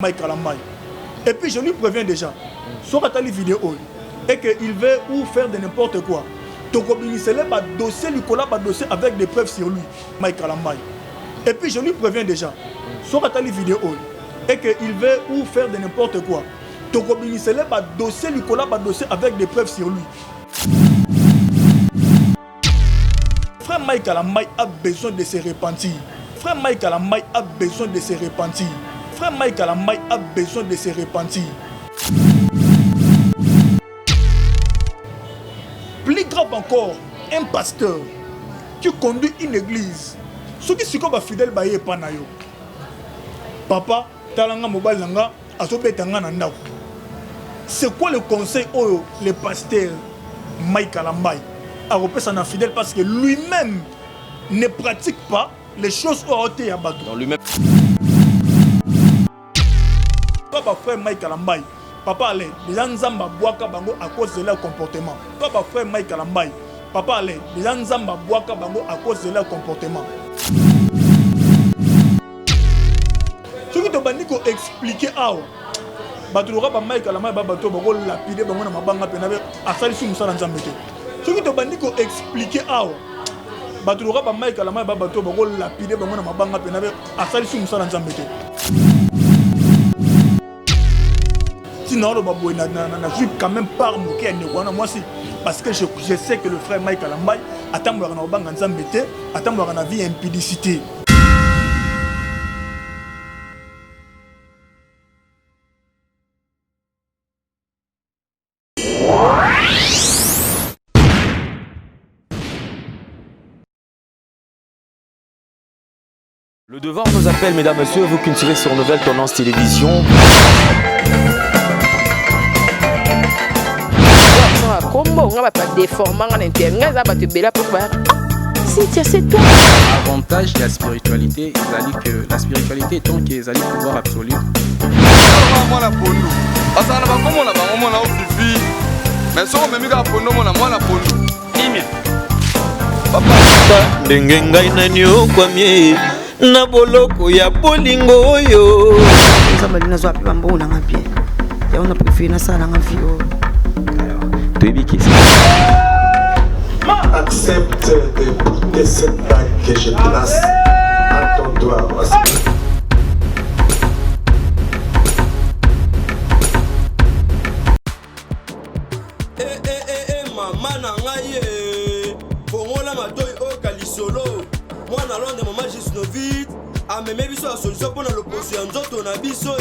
Mike Kalambai. Et puis je lui préviens déjà, sur la vidéo, et qu'il veut ou faire de n'importe quoi. Tokobinissele va dossier, Nicolas va dossier avec des preuves sur lui, Mike Kalambai. Et puis je lui préviens déjà, sur la vidéo, et qu'il veut ou faire de n'importe quoi. Tokobinissele va dossier, Nicolas va dossier avec des preuves sur lui. Frère Mike Kalambai a besoin de se repentir. Frère Mike Kalambai a besoin de se repentir. Frère Mike Kalambai a besoin de se repentir. Plus grave encore, un pasteur qui conduit une église. Ce qui est comme fidèle baye panayo. Papa, talanga mobile nanga, asobetanga nanda. C'est quoi le conseil au le pasteur Mike Kalambai a repris son fidèle parce que lui-même ne pratique pas les choses au côté à bateau. Dans lui-même. Papa frère Mike Kalambai, papa allez, les gens zamba boaka bango à cause de leur comportement. Papa frère Mike Kalambai, papa allez, les gens zamba boaka bango à cause de leur comportement. Ce qui te bandi ko expliquer awa. Batulora ba Mike Kalambai ba bato ba ko lapider bango na mabanga pena be asali su musala nzambete. Ce qui te bandi ko expliquer awa. Batulora ba Mike Kalambai ba bato ba ko lapider bango na mabanga pena be asali su musala nzambete. Sinon, je suis quand même pas moqué à moi aussi. Parce que je sais que le frère Mike Kalambai attend voir la vie impudicité. Le devoir nous appelle, mesdames, messieurs, vous qui nous suivez sur Nouvelle Tendance Télévision. Avantage de la spiritualité, que la spiritualité est tant qu'ils allaient pouvoir absolu. Na boloko ya bolingo oyo nzamba lina zo apiba mbona ngapie ya ona préféré na sala ngafio accepte de cette bague que je place à ton doigt. Maman na ngai fongola matoi o kalisolo mwana londe mama Gisnovit ameme biso la solution pour l'opposition ya nzoto na biso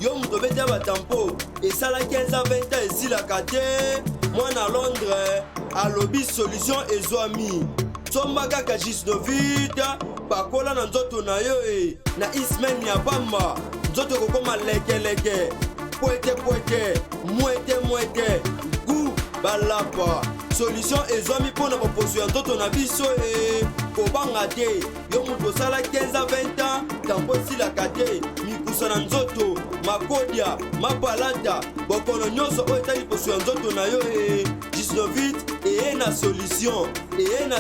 yo muto beti ya batampo esala 15 à 20 ans esilaka te mwana Londres alobi solution ezwami somba kaka Gisnovit bakola na nzoto na yo na ismen ya bamba nzoto kokoma lekeleke poete mwete gu balapa solution ezwami mpona baposo ya nzoto na biso kobanga te yo mutu osala 15 à 20 ans tampo esilaka te mikusa na nzoto makodia mapalata bokono nyonso oyo etali poso ya nzoto na yo Gisnovit eye na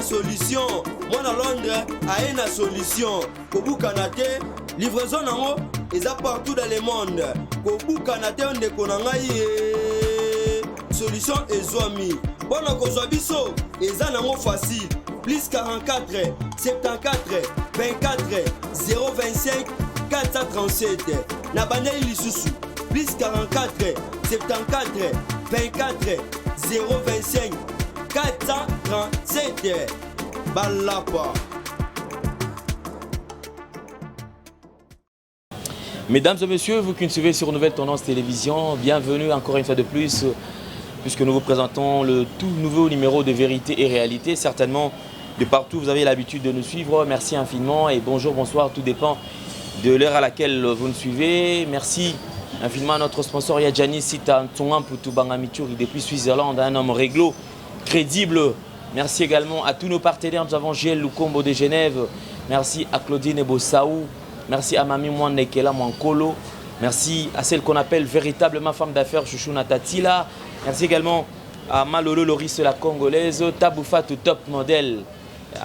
solution mwana Londres aye na solution kobukana te livraison nango eza partout dans le monde kobukana te ndeko na ngai solution ezwami bona kozwa biso eza nango facile plus 44 74 24 025 437 na bandeli lisusu plus 44 74 24 025 437 balapa. Mesdames et messieurs, vous qui nous suivez sur Nouvelle Tendance Télévision, bienvenue encore une fois de plus, puisque nous vous présentons le tout nouveau numéro de Vérité et Réalité. Certainement, de partout, vous avez l'habitude de nous suivre. Merci infiniment et bonjour, bonsoir, tout dépend de l'heure à laquelle vous nous suivez. Merci infiniment à notre sponsor Yadjani Sita Ntongan Poutoubangamichuri depuis Suisse-Irlande, un homme réglo, crédible. Merci également à tous nos partenaires. Nous avons GL Lukombo de Genève. Merci à Claudine Ebossaou. Merci à Mami Mouanekela Mwankolo. Merci à celle qu'on appelle véritablement femme d'affaires Chouchou Natatila. Merci également à Malolo Loris la Congolaise, Taboufa tout top modèle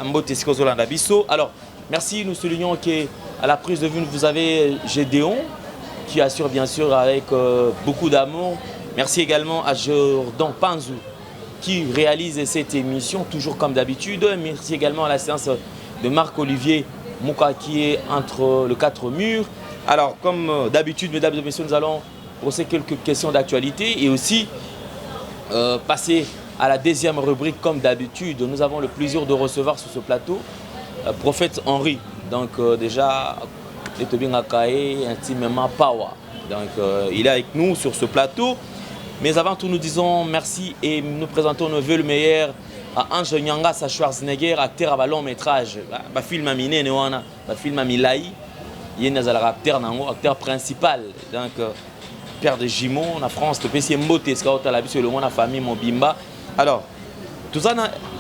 Ambote Sikozolandabiso. Alors, merci, nous soulignons qu'à la prise de vue, vous avez Gédéon, qui assure bien sûr avec beaucoup d'amour. Merci également à Jordan Panzou qui réalise cette émission toujours comme d'habitude. Merci également à la séance de Marc-Olivier Mouka qui est entre le 4 murs. Alors comme d'habitude, mesdames et messieurs, nous allons poser quelques questions d'actualité et aussi passer à la deuxième rubrique comme d'habitude. Nous avons le plaisir de recevoir sur ce plateau Prophète Henri. Donc déjà, intimement Power. Donc il est avec nous sur ce plateau. Mais avant tout, nous disons merci et nous présentons nos vœux le meilleur à Ange Nyanga Schwarzenegger, acteur à long métrage. Le film a miné, le film a milai. Il y a un acteur principal. Donc, père de jumeaux en France, le PC Mbote, c'est le monde, la famille Mobimba. Alors, tout ça,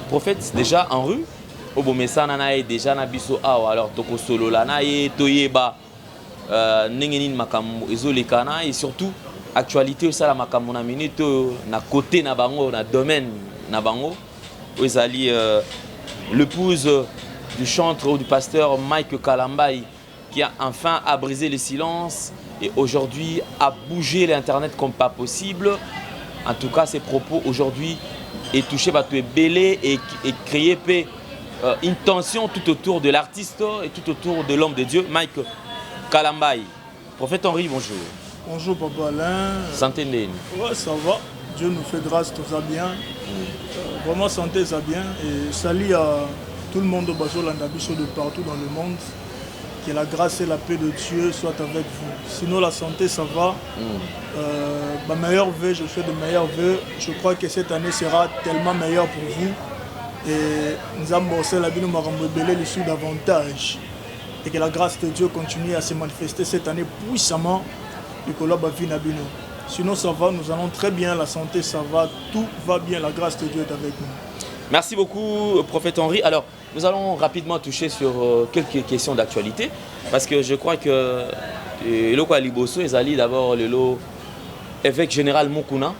prophète déjà en rue. Obomesa na déjà na biso awa. Alors, toko solo la na ye toyeba nengenin makambo ezolekana et surtout actualité ça la makambo na minute na côté na bango na domaine na bango. Ezali l'épouse du chanteur ou du pasteur Mike Kalambai qui a enfin à briser le silence et aujourd'hui a bougé l'internet comme pas possible. En tout cas, ses propos aujourd'hui est touché par tout belé et créé une tension tout autour de l'artiste et tout autour de l'homme de Dieu, Mike Kalambai. Prophète Henri, bonjour. Bonjour Papa Alain. Santé Ndeni. Ouais, ça va. Dieu nous fait grâce, tout ça bien. Vraiment santé, ça bien. Et salut à tout le monde au Bazolanda Bisso de partout dans le monde. Que la grâce et la paix de Dieu soient avec vous. Sinon la santé ça va. Ma meilleure vœu, je fais de meilleurs vœux. Je crois que cette année sera tellement meilleure pour vous. Et nous avons bossé la vie, nous m'avons rebellé les sous davantage. Et que la grâce de Dieu continue à se manifester cette année puissamment. Sinon ça va, nous allons très bien, la santé ça va, tout va bien, la grâce de Dieu est avec nous. Merci beaucoup, Prophète Henri. Alors, nous allons rapidement toucher sur quelques questions d'actualité parce que je crois que le Loko Aliboso est allé d'abord le lot évêque général Mukuna,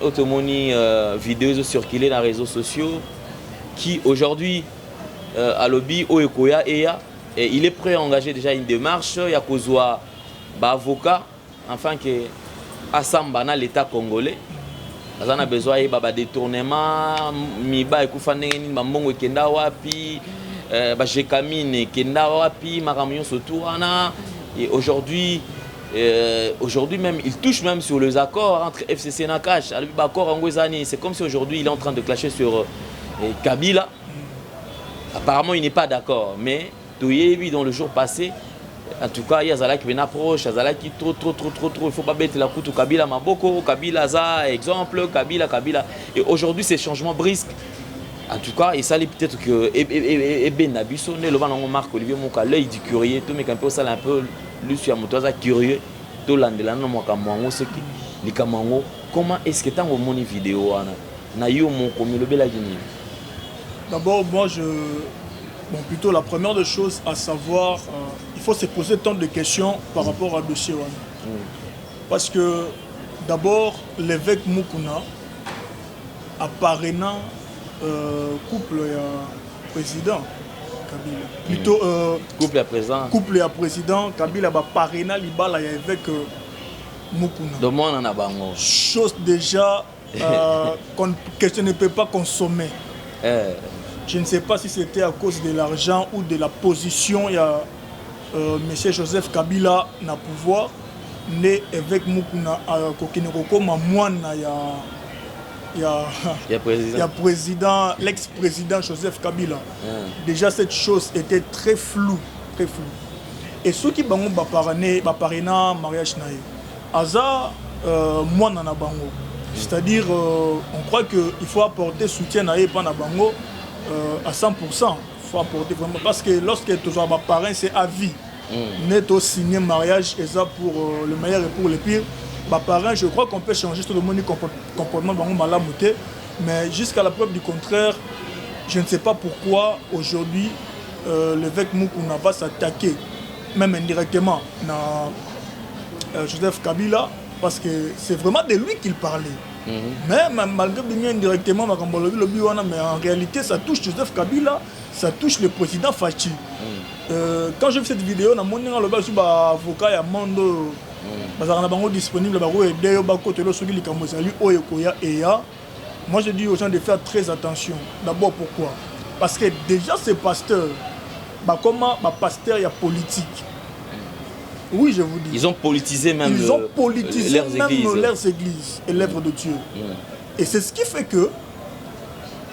automoni vidéo circulées dans les réseaux sociaux qui aujourd'hui à lobby Oekoya et il est prêt à engager déjà une démarche. Il y a Kozwa avocat enfin que Assambana l'État congolais. Nous avons besoin de détournement, miba ekufane ni mbongo kenda wapi, bajekamine kenda wapi, makamyo sotourana. Et aujourd'hui même il touche même sur les accords entre FCC et Nakash. C'est comme si aujourd'hui il est en train de clasher sur Kabila. Apparemment il n'est pas d'accord, mais Toyebi dans le jour passé. En tout cas, il y a Zala qui vient approche, Zala qui trop, il faut pas mettre la coupe au Kabila Maboko, Kabila Za, exemple, Kabila. Et aujourd'hui, ces changements brisques. En tout cas, et ça peut-être que Ben Nabiso, le van Marc-Olivier Mouka, l'œil du curieux, tout mais un peu ça un peu lui sur Motoza curieux, tout l'andelano Moukamango, ce qui les Kamango, comment est-ce que tu as mon vidéo na yo mon comme le bel D'abord, moi bon, plutôt la première des choses à savoir, il faut se poser tant de questions par rapport au dossier. Parce que d'abord, l'évêque Mukuna a parrainé couple et président Kabila. Plutôt couple et président Kabila a parrainé l'évêque Mukuna. De moi, on a bango. Chose déjà que je ne peux pas consommer. Je ne sais pas si c'était à cause de l'argent ou de la position. Il y a M. Joseph Kabila na pouvoir, né avec Mukuna Kokinoko Mamouana, il y a président, l'ex-président Joseph Kabila. Déjà cette chose était très floue, très floue. Et ceux qui bango baparena mariage naï, Aza moi nana bango. C'est-à-dire on croit qu'il faut apporter soutien naï pas na bango. À 100%, il faut apporter vraiment. Parce que lorsque tu as un parrain, c'est à vie. Net au signer mariage, et ça pour le meilleur et pour le pire. Parrain, je crois qu'on peut changer tout le monde comportement de mais jusqu'à la preuve du contraire, je ne sais pas pourquoi aujourd'hui l'évêque Mukuna va s'attaquer, même indirectement, à Joseph Kabila, parce que c'est vraiment de lui qu'il parlait. Mais malgré bien indirectement, mais en réalité, ça touche Joseph Kabila, ça touche le président Fachi. Quand j'ai vu cette vidéo, on a mon avocat, il y a Mando bazalaka na bango disponible bakoyede yo bakotelo soki likambo ezali oyo ekoya eya. Moi je dis aux gens de faire très attention. D'abord pourquoi? Parce que déjà ces pasteurs, comment pasteur il y a politique. Oui, je vous dis. Ils ont politisé même leurs églises et l'œuvre de Dieu. Et c'est ce qui fait que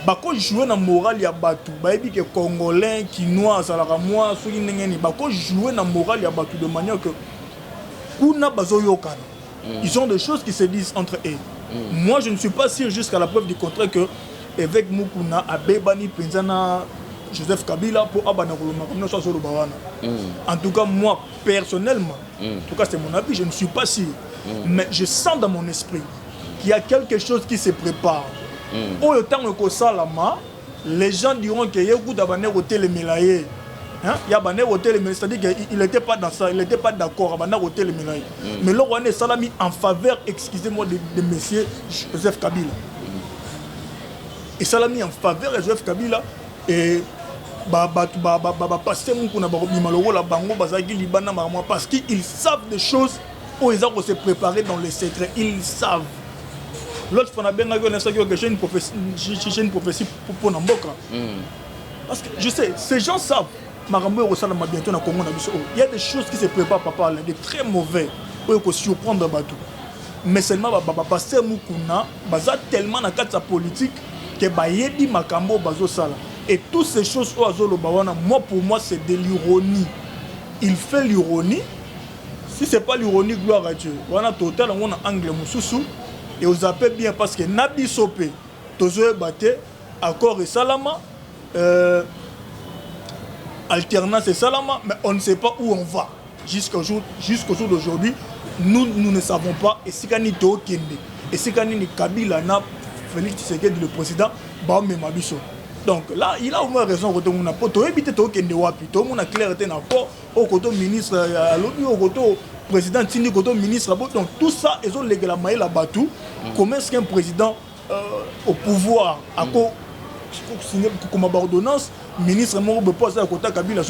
bako jouer na morale ya batu, baebi que congolais, quinois, salaramois, soki ndengeni, bako jouer na morale ya batu de manière que kuna bazo yokana. Ils ont des choses qui se disent entre eux. Moi, je ne suis pas sûr jusqu'à la preuve du contraire que évêque Mukuna a bébani Penzana Joseph Kabila pour Abana En tout cas, moi, personnellement, en tout cas, c'est mon avis, je ne suis pas sûr. Mais je sens dans mon esprit qu'il y a quelque chose qui se prépare. Au temps où les gens diront qu'il y a beaucoup d'abonnés au télémélaïe. Il y a des hôtels, c'est-à-dire qu'il n'était pas dans ça, il n'était pas d'accord avec les hôtels. Mais là, on est salami en faveur, excusez-moi, de monsieur Joseph Kabila. Et salami en faveur de Joseph Kabila. Et parce qu'ils savent des choses où ils ont se préparer dans les secrets. Ils savent. L'autre fois, j'ai une prophétie pour Namboka. Parce que je sais, ces gens savent. Il y a des choses qui se préparent, papa, des très mauvais, pour surprendre Batou. Mais seulement, pasteur Mukuna, baza tellement dans la politique que Bayedi Makambo Bazo Sala. Et toutes ces choses, moi, pour moi, c'est de l'ironie. Il fait l'ironie. Si ce n'est pas l'ironie, gloire à Dieu. On a total, on a angle Moussoussou. Et vous appelez bien parce que Nabi Sopé, Tozoé Baté, Accord et Salama. Alternance et Salama, mais on ne sait pas où on va. Jusqu'au jour d'aujourd'hui, nous ne savons pas. Et si Kani Too Kende, et si Kani Kabila, Félix Tshisekedi, le président, Baome Mabiso. Donc là, il a au moins raison. On a pas évité Too Kende Wapi. Tout le monde a clarté dans le corps. Au côté ministre, au côté président Tindi, au côté ministre. Donc tout ça, ils ont légué la maille là-bas tout. Comment est-ce qu'un président au pouvoir, à quoi comme ordonnance, ministre Moro pose à côté Kabila,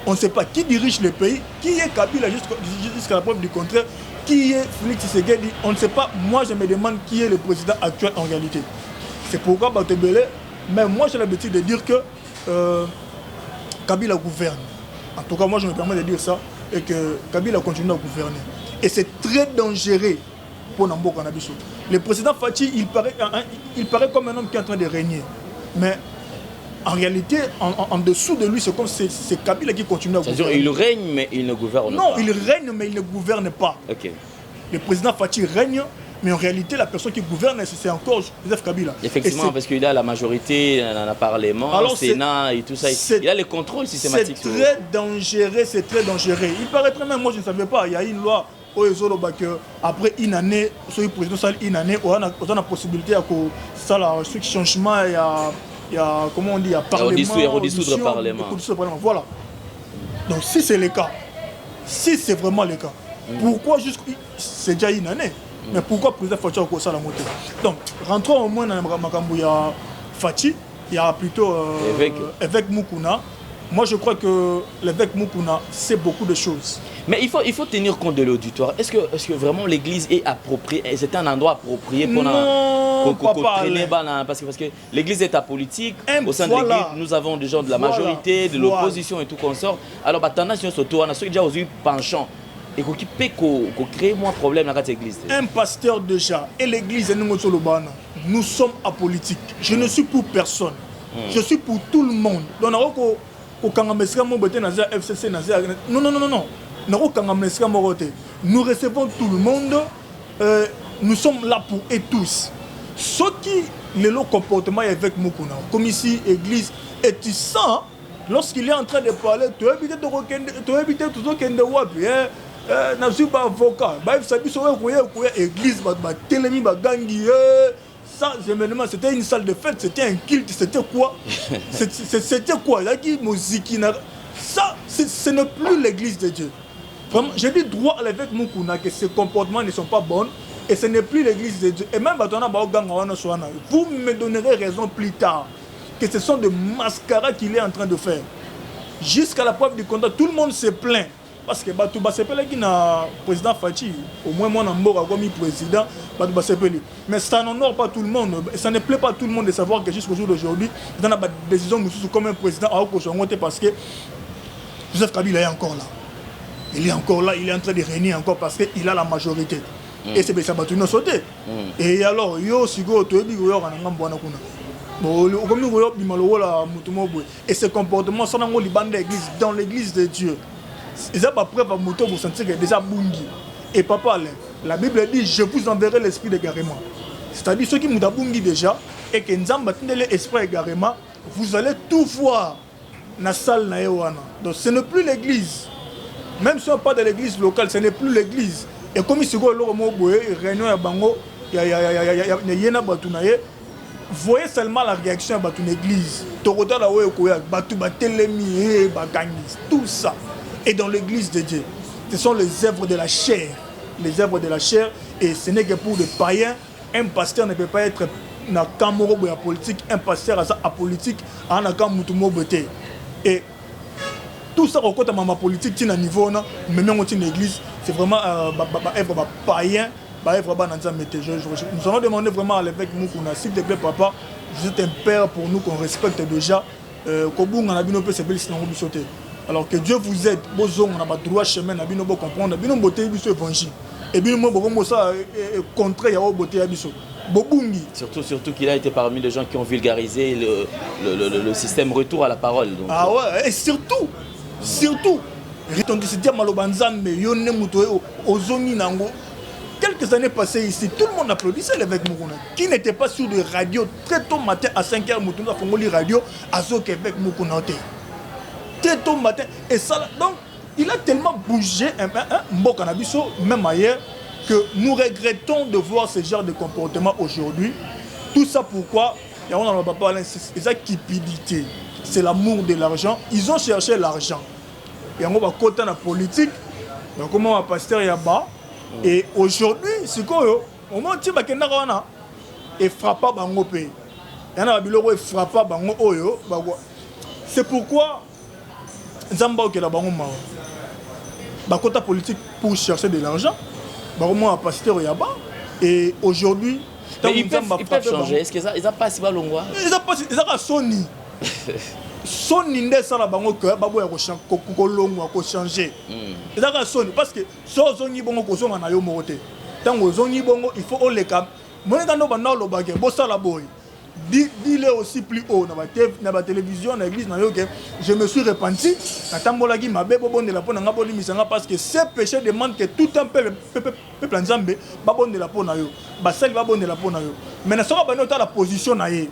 on ne sait pas qui dirige le pays, qui est Kabila jusqu'à la preuve du contraire, qui est Félix Tshisekedi, on ne sait pas. Moi je me demande qui est le président actuel en réalité. C'est pourquoi Batebele, mais moi j'ai l'habitude de dire que Kabila gouverne. En tout cas moi je me permets de dire ça et que Kabila continue à gouverner. Et c'est très dangereux pour Namboka Nabiso. Le président Fachi, il paraît comme un homme qui est en train de régner. Mais en réalité, en dessous de lui, c'est comme c'est Kabila qui continue à gouverner. C'est-à-dire il règne, mais il ne gouverne pas. Non, il règne, mais il ne gouverne pas. Okay. Le président Fachi règne, mais en réalité, la personne qui gouverne, c'est encore Joseph Kabila. Effectivement, parce qu'il a la majorité dans le Parlement, le Sénat et tout ça. Il a le contrôle systématique. C'est très dangereux, c'est très dangereux. Il paraîtrait même, moi je ne savais pas, il y a une loi. Après une année, le président une année, on a la possibilité de faire un changement, il y a comment on dit, il y a parlement, il y a redissoudre le parlement. Voilà. Donc si c'est le cas, si c'est vraiment le cas, pourquoi juste c'est déjà une année, mais pourquoi le président Fachi a ça la montée? Donc rentrons au moins dans le Fachi, il y a plutôt évêque Mukuna. Moi, je crois que l'évêque Mukuna sait beaucoup de choses. Mais il faut tenir compte de l'auditoire. Est-ce que vraiment l'église est appropriée? C'est un endroit approprié pour traîner? Parce que l'église est apolitique. Au sein de l'église, nous avons des gens de la majorité, de l'opposition et tout consort. Alors, tendance surtout, on a déjà eu penchant. Et qui peut créer moins de problèmes dans cette église. Un pasteur déjà, et l'église, nous sommes apolitiques. Je ne suis pour personne. Je suis pour tout le monde. Donc, non. Nous recevons tout le monde. Nous sommes là pour eux tous. Ce qui le comportement avec Mukuna, comme ici, église, et tu sens, lorsqu'il est en train de parler, tu as évité tout ce qu'il n'a pas avocat. Église, ça, c'était une salle de fête, c'était un culte, c'était quoi? C'était quoi? Ça, ce n'est plus l'église de Dieu. Vraiment, j'ai dit droit à l'évêque Mukuna que ces comportements ne sont pas bons et ce n'est plus l'église de Dieu. Et même vous me donnerez raison plus tard que ce sont des mascarades qu'il est en train de faire. Jusqu'à la preuve du contraire, tout le monde se plaint parce que bato basepelaki na président Fachi, au moins moi Namboka comme président, bato basepeli. Mais ça n'honore pas tout le monde, ça ne plaît pas tout le monde de savoir que jusqu'au jour d'aujourd'hui, dans la décision comme un président à Okochongote parce que Joseph Kabila est encore là. Il est encore là, il est en train de régner encore parce qu'il a la majorité. Et c'est ça bato nous sauter. Et alors yo sigo toyebi yo kana ngambwana kuna. Et ce comportement, ça dans l'église de Dieu. Ils n'ont pas preuve à moto pour sentir que déjà bungi. Et papa, la Bible dit je vous enverrai l'esprit d'égarement. C'est-à-dire ceux qui m'ont bungi déjà et que nous avons l'esprit d'égarement, vous allez tout voir dans la salle na Yohana. Donc ce n'est plus l'église. Même si on parle de l'église locale, ce n'est plus l'église. Et comme il se voit réunion à Bango, il y a voyez seulement la réaction de l'église. Tout ça est dans l'église de Dieu. Ce sont les œuvres de la chair. Les œuvres de la chair. Et ce n'est que pour les païens. Un pasteur ne peut pas être dans la politique. Un pasteur à politique. Et tout ça, au côté de ma politique, à niveau, même dans l'église, c'est vraiment œuvre païen. Nous allons demander vraiment à l'évêque Moukouna, s'il te plaît papa, vous êtes un père pour nous qu'on respecte déjà. Alors que Dieu vous aide, vous avez le droit chemin, vous comprendre, vous avez l'évangile. Et vous avez contré Surtout qu'il a été parmi les gens qui ont vulgarisé le système retour à la parole. Donc. Ah ouais, et surtout, quelques années passées ici, tout le monde applaudissait l'évêque Moukouna, qui n'était pas sur de radio très tôt matin à 5h, Moukouna Fongoli radio, à ce qu'évêque Moukouna. Très tôt matin. Et ça, donc, il a tellement bougé, même ailleurs, que nous regrettons de voir ce genre de comportement aujourd'hui. Tout ça pourquoi? C'est la cupidité, c'est l'amour de l'argent. Ils ont cherché l'argent. Et on va côté la politique, comment un pasteur Yaba. Et aujourd'hui, c'est quoi? Au moins, tu vas et frappa bango pays. Il y en a qui frappa bango oyo. C'est pourquoi Zamba ok la bango mao. Bakota politique pour chercher de l'argent. Baromo a pasteur Yaba. Et aujourd'hui, ils peuvent changer. Est-ce qu'ils n'ont pas si mal longwa? Ils n'ont pas Sony. Sony nde sala bango que babo ya ko longwa ko changer. Ezaka Sony parce que so zongi bongo ko zonga na yo moté. Tango zongi bongo il faut oleka. Moi quand on va lo bagé bo sala boy. Dis-le aussi plus haut na ba télévision na église na yo que je me suis repenti na tambola gi mabe bo bonde la pona nga boli misanga parce que ces péchés demandent que tout un peuple nzambe ba bonde la pona yo. Ba sali ba bonde la pona yo. Mais na soko ba nota la position na ye.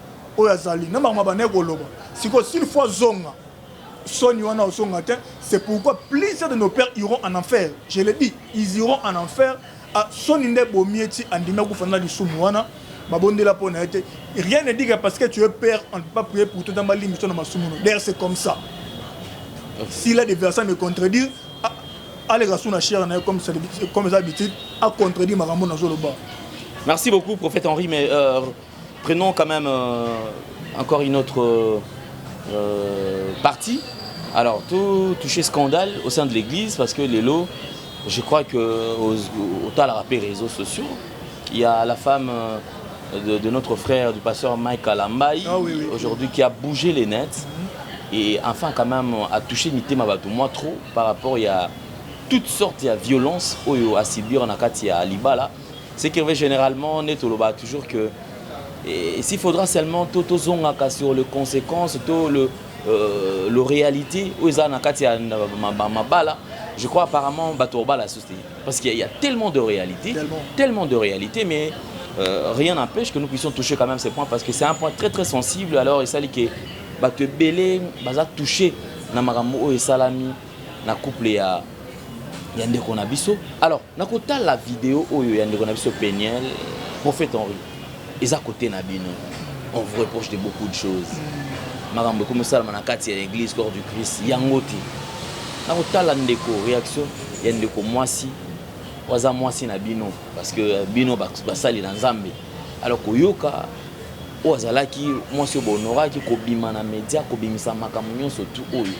S'il faut zonga, c'est pourquoi plusieurs de nos pères iront en enfer. Je l'ai dit, ils iront en enfer. Rien ne dit que parce que tu es père, on ne peut pas prier pour tout dans ma mission. D'ailleurs, c'est comme ça. S'il a des versets à me contredire, allez comme d'habitude, à contredire ma ramon. Merci beaucoup, prophète Henri, mais prenons quand même encore une autre partie. Alors, tout touché scandale au sein de l'église, parce que les lots, je crois qu'au tal rappelé réseaux sociaux, il y a la femme de notre frère, du pasteur Mike Alambaï, aujourd'hui qui a bougé les nets et enfin quand même a touché Nité Mabatou. Moi trop, par rapport, il y a toutes sortes de violences à Sibir, Nakati, à Libala. C'est qu'il généralement, on est toujours que et s'il faudra seulement tout sur les conséquences, tout le réalité, je crois apparemment Batorba la société. Parce qu'il y a tellement de réalité, mais rien n'empêche que nous puissions toucher quand même ces points parce que c'est un point très très sensible. Alors il s'agit que Bato Belé va toucher Namaramo et Salami, na couple ya Yande Konabiso. Alors, nakota la vidéo où Yande Konabiso Peniel, prophète Henri. Et à côté Nabino, on vous reproche de beaucoup de choses. Marambo comme ça, manakati à l'église corps du Christ, Yangoti. Nakota la ndeko réaction, Yandeko Mwasi, Waza Mwasi Nabino, parce que Bino basali dans Zambie. Alors Koyoka, Wazalaki, Mwasi Bonora, qui kobima na média, kobimisa makamunyon surtout oyo.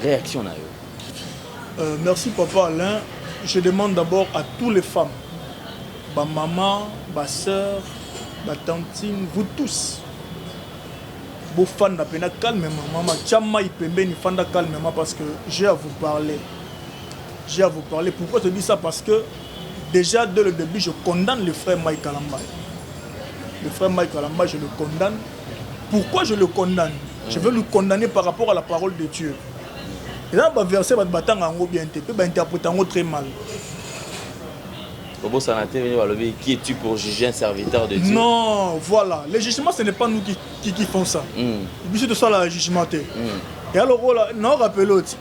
Réaction na yo. Merci papa Alain. Je demande d'abord à toutes les femmes, ma maman, ma soeur, ma tantine, vous tous. Vous fans d'appena calmement, maman, tchama ipembe ni fanda calmement parce que j'ai à vous parler. J'ai à vous parler. Pourquoi je dis ça? Parce que déjà dès le début, je condamne le frère Mike Kalamba. Le frère Mike Kalamba, je le condamne. Pourquoi je le condamne? Je veux le condamner par rapport à la parole de Dieu. Et là, le verset va te bien, peut interpréter très mal. Qui es-tu pour juger un serviteur de Dieu? Non, voilà. Le jugement, ce n'est pas nous qui font ça. C'est de ça le jugement. Et alors, on rappelle l'autre.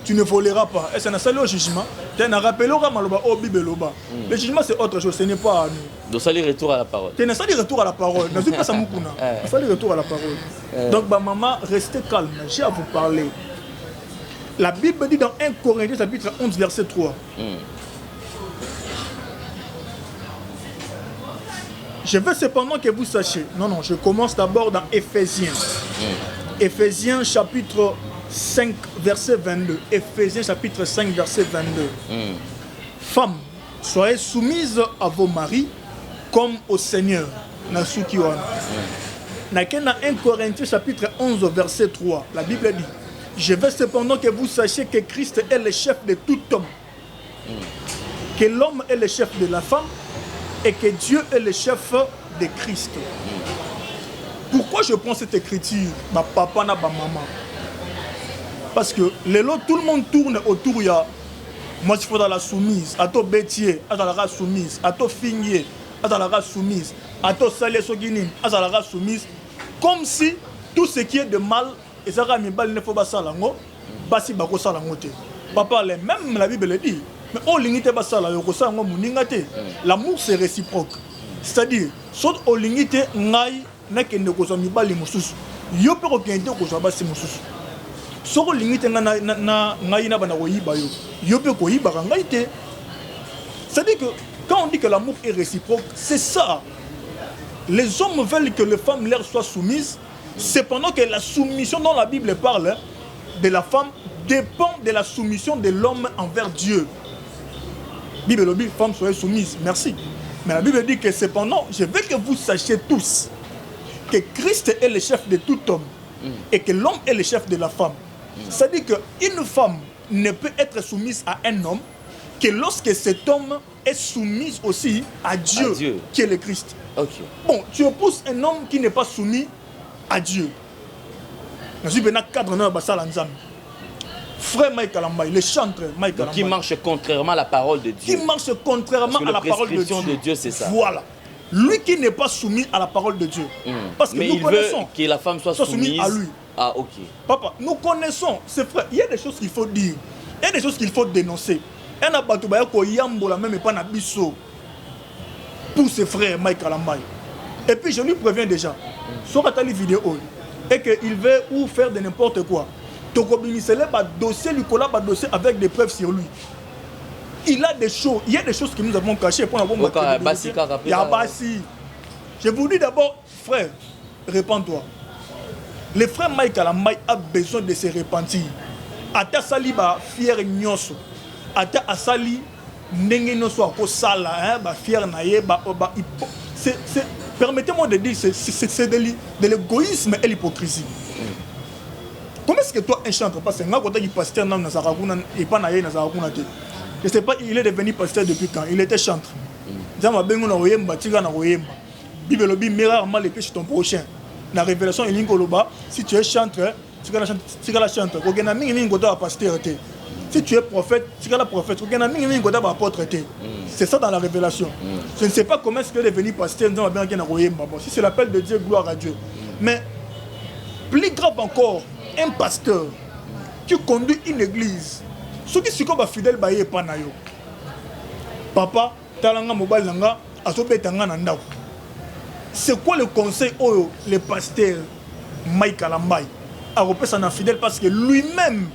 Tu ne voleras pas. Et c'est un jugement. Tu ne rappelleras pas au Bibeloba. Le jugement, c'est autre chose. Ce n'est pas à nous. Donc, ça lui retour à la parole. Tu n'as pas de retour à la parole. Tu n'as pas de retour à la parole. Donc, maman, restez calme. J'ai à vous parler. La Bible dit dans 1 Corinthiens chapitre 11 verset 3. Je veux cependant que vous sachiez. Non, je commence d'abord dans Éphésiens. Éphésiens chapitre 5 verset 22. Éphésiens chapitre 5 verset 22. Femmes, soyez soumises à vos maris comme au Seigneur. Dans 1 Corinthiens chapitre 11 verset 3. La Bible dit: je veux cependant que vous sachiez que Christ est le chef de tout homme. Que l'homme est le chef de la femme et que Dieu est le chef de Christ. Pourquoi je prends cette écriture, ma papa na ma maman? Parce que tout le monde tourne autour. Moi, il faut dans la soumise. À toi, bétier, à la race soumise. À toi, finier, à la race soumise. À toi, salé, soguinine, à la race soumise. Comme si tout ce qui est de mal, et ça ne faut pas ça, papa, même la Bible le dit. Mais on limite pas ça, l'amour c'est réciproque. C'est-à-dire, soit on limite ngai na kende ko somi bali mususu. Yo pe ko kende ko so ba si mususu. So ko limite na ngai na bana ko yiba yo. Yo pe ko yiba ngai te. C'est-à-dire que quand on dit que l'amour est réciproque, c'est ça. Les hommes veulent que les femmes leur soient soumises. Cependant que la soumission dont la Bible parle de la femme dépend de la soumission de l'homme envers Dieu. Bible dit, femme soyez soumise, merci. Mais la Bible dit que cependant, je veux que vous sachiez tous que Christ est le chef de tout homme et que l'homme est le chef de la femme. C'est-à-dire qu'une femme ne peut être soumise à un homme que lorsque cet homme est soumis aussi à Dieu, qui est le Christ. Okay. Bon, tu épouses un homme qui n'est pas soumis à Dieu. Frère Mike Kalamba, le chanteur Mike Kalamba. Qui marche contrairement à la parole de Dieu. Qui marche contrairement à la parole de Dieu. De Dieu, c'est ça. Voilà. Lui qui n'est pas soumis à la parole de Dieu. Parce que mais nous connaissons que la femme soit soumise à lui. Ah, ok. Papa, nous connaissons, c'est frère. Il y a des choses qu'il faut dire. Il y a des choses qu'il faut dénoncer. Un abattoir qui yambola même pas na biso pour ses frères Mike Kalamba. Et puis je lui préviens déjà. Sur la vidéo et qu'il veut ou faire de n'importe quoi. Dossier dossier avec des preuves sur lui. Il a des choses, il y a des choses que nous avons cachées pour avoir Je vous dis d'abord, frère, répands-toi. Le frère Mike Kalamba a besoin de se repentir. Ata sali ba fier nyoso. Ata asali ndenge nyoso akosala ba fier na ye ba c'est permettez-moi de dire c'est de l'égoïsme et l'hypocrisie. Comment est-ce que toi, un chanteur, parce que quand tu es pasteur, je ne sais pas, il est devenu pasteur depuis quand? Il était chanteur. Bible dit, rarement les péchés ton prochain. Dans la révélation, il dit si tu es chanteur, tu es la chanteur. Si tu es prophète, tu es la prophète. C'est ça dans la révélation. Je ne sais pas comment est-ce que est devenu pasteur. Si c'est l'appel de Dieu, gloire à Dieu. Mais plus grave encore, un pasteur qui conduit une église, ceux qui sont fidèles, papa, talanga mobile nanga, asobetanga nanda. C'est quoi le conseil au le pasteur Mike Kalamba a repéré son fidèle parce que lui-même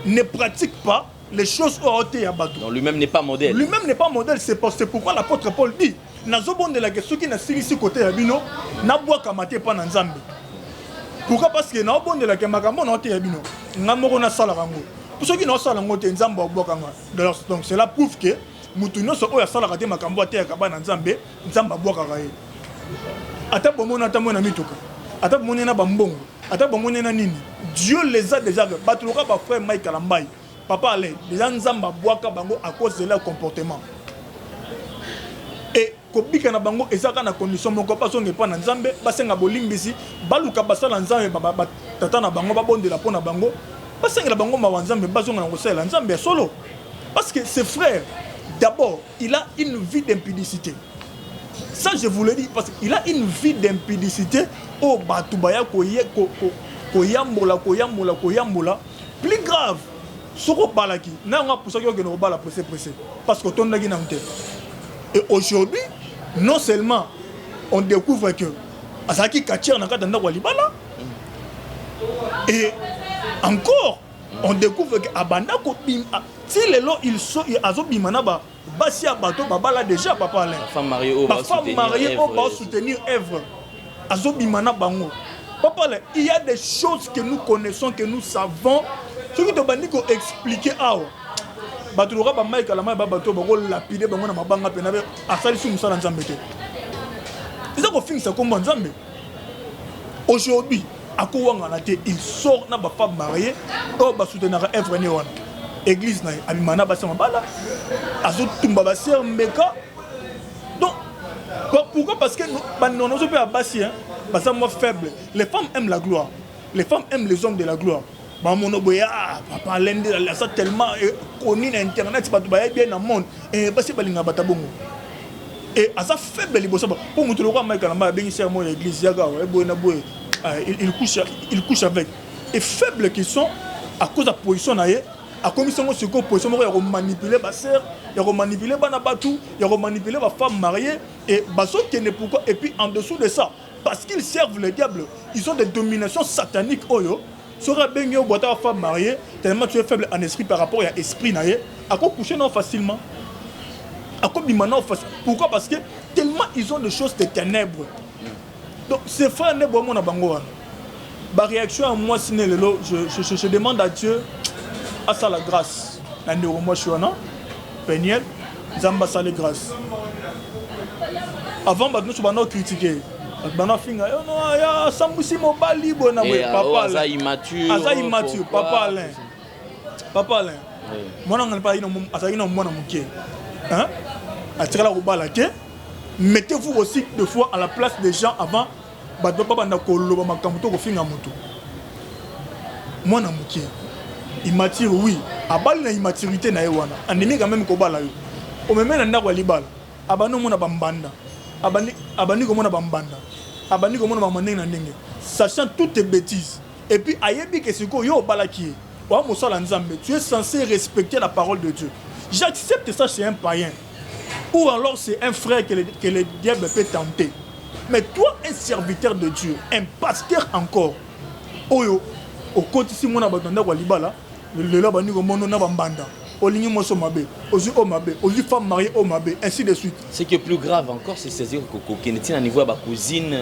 ne pratique pas les choses au côté à bateau. Non, lui-même n'est pas modèle. Lui-même n'est pas modèle, c'est pourquoi l'apôtre Paul dit nazobonde la question qui n'a pas côté à bino, n'a bois kamate pas nzambe. Pourquoi? Parce que na bonde la kemakambo na te yabino ngamoko na sala kango pour ceux qui n'ont pas lango te nzamba obokanga donc cela prouve que mutu no so oya sala kate makambo te yakaba na nzambe nzamba bokaka ye ata bomona ata mona mituka ata bomona na bambongo ata bomona na nini Dieu les a déjà batuluka ba frère Mike Kalambai papa ale déjà nzamba bwaka bango à cause de leur comportement et kobika na bango ezaka na condition moko pa songe pa na nzambe basenga bolimbisi baluka basala nzambe tata na bango babondela pona bango basenga bango ma nzambe bazonga na kosala nzambe solo parce que ce frère d'abord il a une vie d'impudicité. Ça je vous le dis parce qu'il a une vie d'impudicité au batubaya koyambola plus grave soko balaki na nga pour ça que no bala pressé parce que ton nagi na nte. Et aujourd'hui, non seulement on découvre que Asaki Kachir n'a pas d'endroit Walibala, et encore on découvre que Abanda si les lots ils sont Azobimanaba, Bassia Bato Babala déjà papa là. Femme mariée au bas soutenir Èvre. Azobimana Bango. Papa là, il y a des choses que nous connaissons, que nous savons, ce qui te bandit qu'on expliquer à batuluka ba Mike Kalambai ba bato ba ko lapider bango na mabanga pena be asali su musala nzambe te. Ils ont fini ça comme nzambe. Aujourd'hui, à Kouanga na te il sort na ba femme mariée o ba soutenir Èvre ne wana. Église na abimana ba sama bala. Azo tumba ba sœur Mbeka. Donc pourquoi? Parce que nous non pas bassi hein, parce que moi faible. Les femmes aiment la gloire. Les femmes aiment les hommes de la gloire. Mamono boya papa lende la ça tellement connu na internet pas bien dans le monde et parce que balinga batabongo et à ça faible liboso pour mutu le roi Mike Kalamba bengi serment l'église yaga boyna boy il couche avec et faibles qui sont à cause de la position naie à commission ce qu'on position ya manipuler ba sœur ya manipuler bana batu ya manipuler ba femme mariée et baso qui ne pourquoi et puis en dessous de ça parce qu'ils servent le diable ils ont des dominations sataniques oyo. Sera bien au boîte à femme mariée, tellement tu es faible en esprit par rapport à l'esprit naïe, à quoi coucher non facilement, à quoi bimano facilement. Pourquoi? Parce que tellement ils ont des choses de ténèbres. Donc ces frères ne boivent mon abangoa. Ma réaction à moi, c'est je demande à Dieu à ça la grâce. La moi je suis un Peniel, Zamba ça la grâce. Avant, nous sommes critiqués. Bana finga no ya sambusi mobali bona we papa Aza immature papa Alain mona ngana pa ino asa ino mona mukie hein atikala ko bala ke mettez-vous aussi deux fois à la place des gens avant ba do baba na ko loba makambo to ko finga mutu mona mukie immature oui abali na immaturité na yewana andimi quand même ko bala yo o memena ndako libala abano mona bambanda abani ko mona bambanda abani ko mona bamandenge na ndenge sachant toutes tes bêtises et puis ayebi que siko yo balaki wa mosala nzambe tu es censé respecter la parole de Dieu. J'accepte ça chez un païen ou alors c'est un frère que le diable peut tenter, mais toi un serviteur de Dieu, un pasteur encore oyo au côté si mona batanda ko libala le la bani ko mona na bambanda Oligny Mosso Mabé, Ozu Omabé, Ozu femme mariée Omabé, ainsi de suite. Ce qui est plus grave encore, c'est dire qu'il y a un niveau de cousine,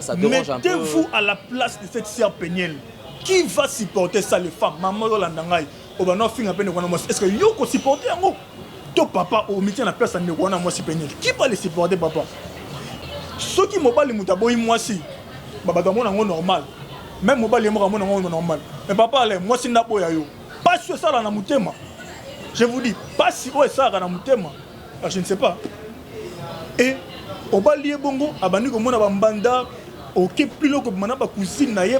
ça dérange un peu. Mettez-vous à la place de cette sœur Peniel. Qui va supporter ça, les femmes? Maman Rolandangay, est-ce que vous pouvez supporter un ton papa au métier la place à Nekwana Moissi Peniel? Qui va les supporter, papa? Ceux qui m'ont pas les moutaboy, moi si, c'est normal. Même mobile est normal. Mais papa, moi si n'a pas yo. Pas sur ça dans mutema. Je vous dis, pas si on est ça dans mutema. Je ne sais pas. Et au balier bongo, abani comme on a bambanda, ok plus loin que mon cousine naïe,